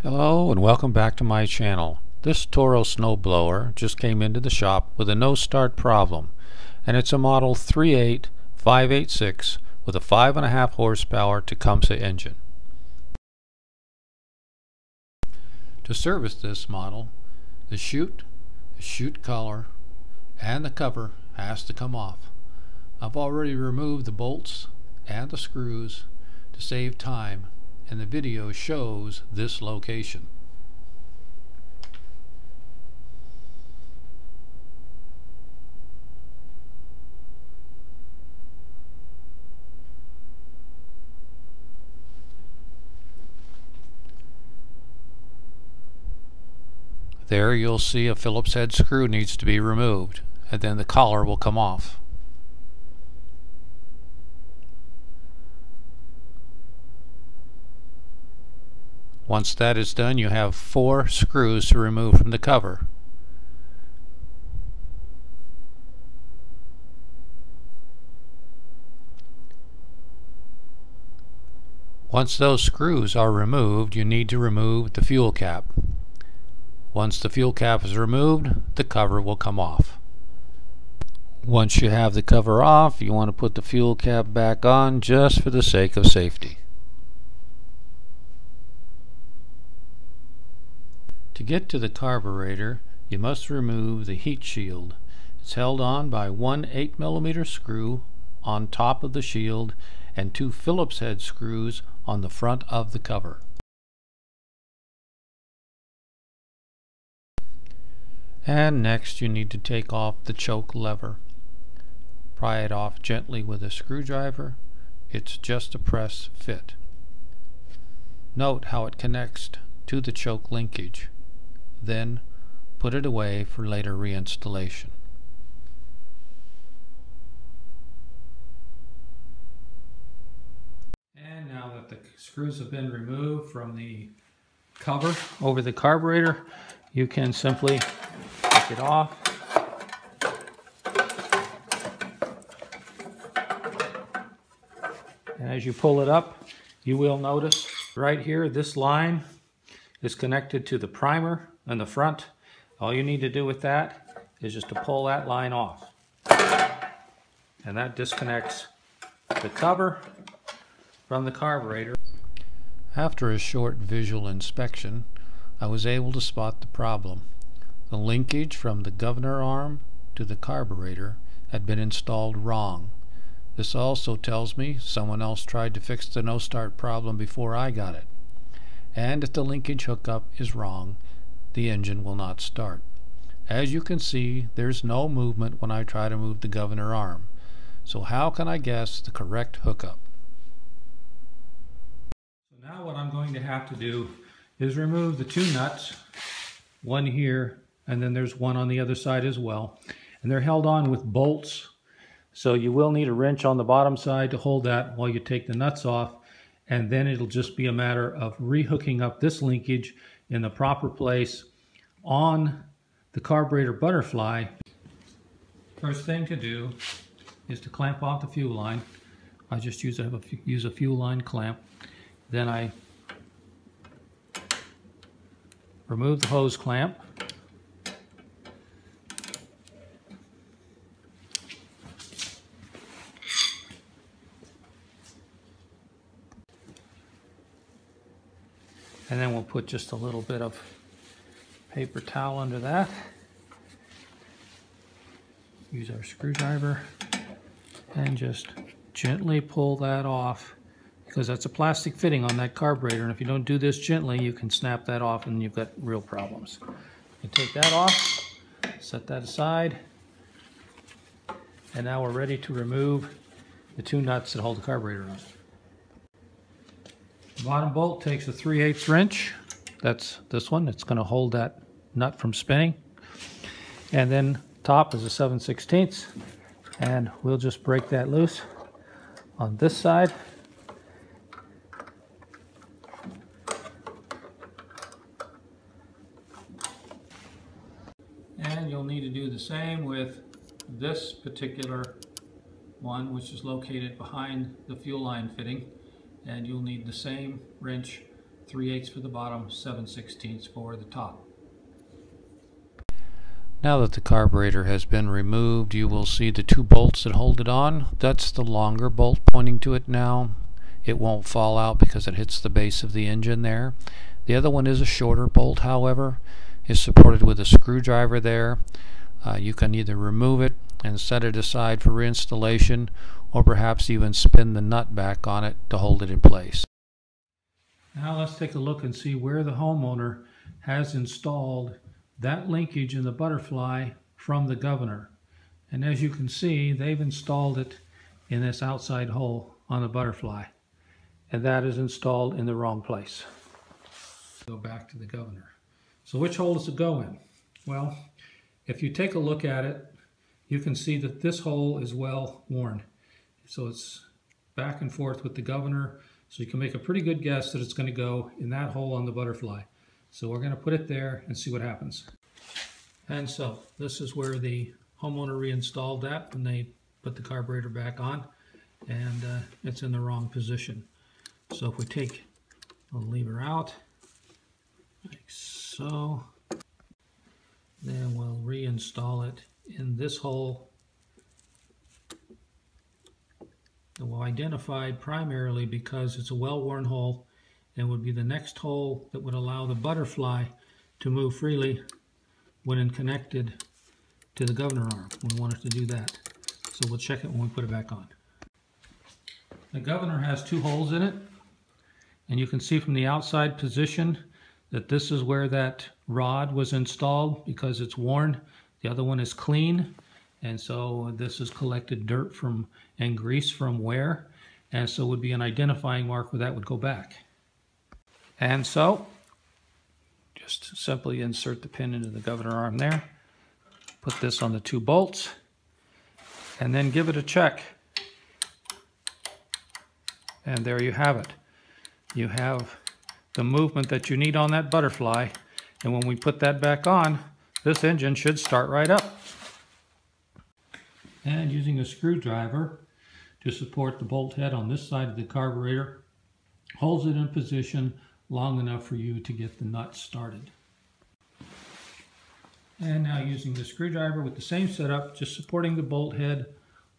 Hello and welcome back to my channel. This Toro snowblower just came into the shop with a no start problem, and it's a model 38586 with a 5.5 horsepower Tecumseh engine. To service this model, the chute collar, and the cover has to come off. I've already removed the bolts and the screws to save time, and the video shows this location. There you'll see a Phillips head screw needs to be removed, and then the collar will come off. Once that is done, you have 4 screws to remove from the cover. Once those screws are removed, you need to remove the fuel cap. Once the fuel cap is removed, the cover will come off. Once you have the cover off, you want to put the fuel cap back on just for the sake of safety. To get to the carburetor, you must remove the heat shield. It's held on by one 8mm screw on top of the shield and 2 Phillips head screws on the front of the cover. And next you need to take off the choke lever. Pry it off gently with a screwdriver. It's just a press fit. Note how it connects to the choke linkage. Then put it away for later reinstallation. And now that the screws have been removed from the cover over the carburetor, you can simply take it off. And as you pull it up, you will notice right here this line is connected to the primer in the front. All you need to do with that is just to pull that line off. And that disconnects the cover from the carburetor. After a short visual inspection, I was able to spot the problem. The linkage from the governor arm to the carburetor had been installed wrong. This also tells me someone else tried to fix the no start problem before I got it. And if the linkage hookup is wrong, the engine will not start. As you can see, there's no movement when I try to move the governor arm. So how can I guess the correct hookup? So now what I'm going to have to do is remove the 2 nuts, one here, and then there's one on the other side as well. And they're held on with bolts, so you will need a wrench on the bottom side to hold that while you take the nuts off, and then it'll just be a matter of rehooking up this linkage in the proper place on the carburetor butterfly. First thing to do is to clamp off the fuel line. I just use a fuel line clamp. Then I remove the hose clamp. And then we'll put just a little bit of paper towel under that. Use our screwdriver and just gently pull that off, because that's a plastic fitting on that carburetor, and if you don't do this gently, you can snap that off and you've got real problems. You take that off, set that aside, and now we're ready to remove the 2 nuts that hold the carburetor on. The bottom bolt takes a 3/8 wrench. That's this one. It's going to hold that nut from spinning. And then top is a 7/16, and we'll just break that loose on this side. And you'll need to do the same with this particular one, which is located behind the fuel line fitting. And you'll need the same wrench 3/8 for the bottom, 7/16 for the top. Now that the carburetor has been removed, you will see the two bolts that hold it on. That's the longer bolt pointing to it now. It won't fall out because it hits the base of the engine there. The other one is a shorter bolt, however. It's supported with a screwdriver there. You can either remove it and set it aside for reinstallation, or perhaps even spin the nut back on it to hold it in place. Now let's take a look and see where the homeowner has installed that linkage in the butterfly from the governor. And as you can see, they've installed it in this outside hole on the butterfly. And that is installed in the wrong place. Go back to the governor. So which hole does it go in? Well, if you take a look at it, you can see that this hole is well worn. So it's back and forth with the governor. So you can make a pretty good guess that it's going to go in that hole on the butterfly. So we're going to put it there and see what happens. And so this is where the homeowner reinstalled that when they put the carburetor back on, and it's in the wrong position. So if we take the lever out, like so, then we'll reinstall it in this hole. And we'll identify primarily because it's a well-worn hole, and would be the next hole that would allow the butterfly to move freely when connected to the governor arm. We want it to do that. So we'll check it when we put it back on. The governor has two holes in it, and you can see from the outside position that this is where that rod was installed because it's worn. The other one is clean, and so this has collected dirt from and grease from wear, and so would be an identifying mark where that would go back. And so just simply insert the pin into the governor arm there, put this on the two bolts, and then give it a check. And there you have it. You have the movement that you need on that butterfly, and when we put that back on, this engine should start right up. And using a screwdriver to support the bolt head on this side of the carburetor, holds it in position long enough for you to get the nut started. And now using the screwdriver with the same setup, just supporting the bolt head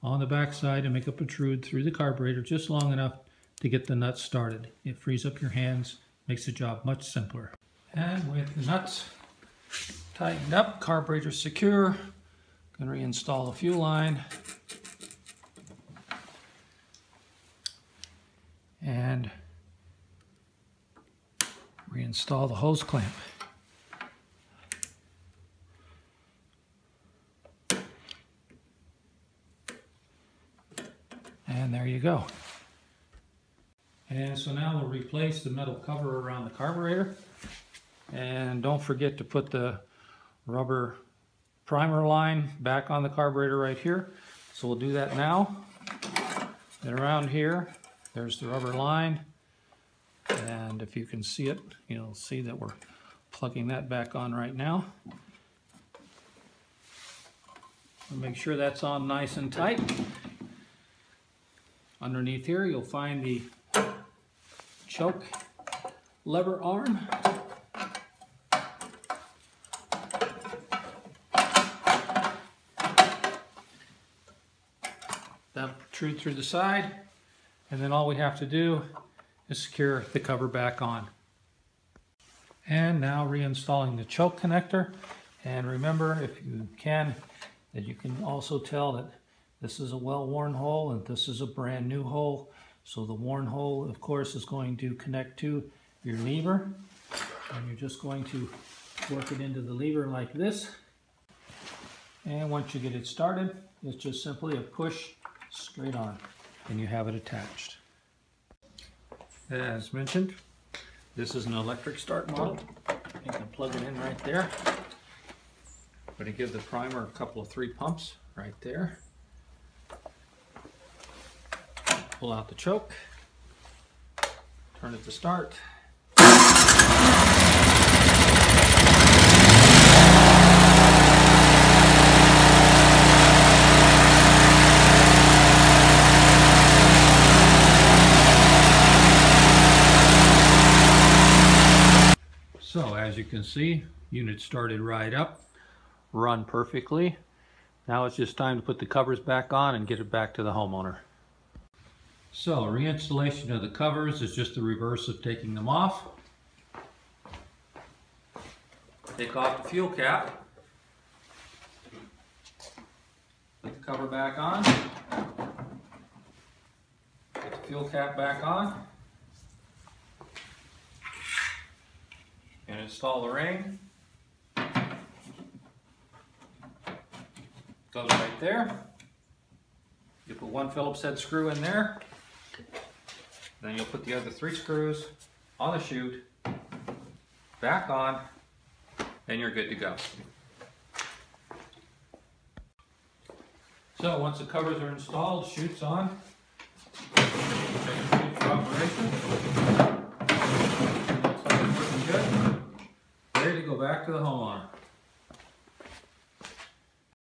on the back side and make it protrude through the carburetor just long enough to get the nuts started. It frees up your hands, makes the job much simpler. And with the nuts tightened up, carburetor secure, going to reinstall the fuel line. And reinstall the hose clamp. And there you go. And so now we'll replace the metal cover around the carburetor. And don't forget to put the rubber primer line back on the carburetor right here. So we'll do that now. And around here, there's the rubber line. And if you can see it, you'll see that we're plugging that back on right now. And make sure that's on nice and tight. Underneath here, you'll find the choke lever arm. That'll protrude through the side, and then all we have to do is secure the cover back on. And now reinstalling the choke connector. And remember, if you can, that you can also tell that this is a well-worn hole and this is a brand new hole. So the worn hole, of course, is going to connect to your lever, and you're just going to work it into the lever like this. And once you get it started, it's just simply a push straight on, and you have it attached. As mentioned, this is an electric start model. You can plug it in right there. I'm going to give the primer a couple of 3 pumps right there. Pull out the choke, turn it to start. So as you can see, unit started right up, run perfectly. Now it's just time to put the covers back on and get it back to the homeowner. So reinstallation of the covers is just the reverse of taking them off. Take off the fuel cap. Put the cover back on. Put the fuel cap back on. And install the ring. Goes right there. You put one Phillips head screw in there. Then you'll put the other 3 screws on the chute, back on, and you're good to go. So once the covers are installed, chute's on. Chute for operation. Looks like it's working good. Ready to go back to the homeowner.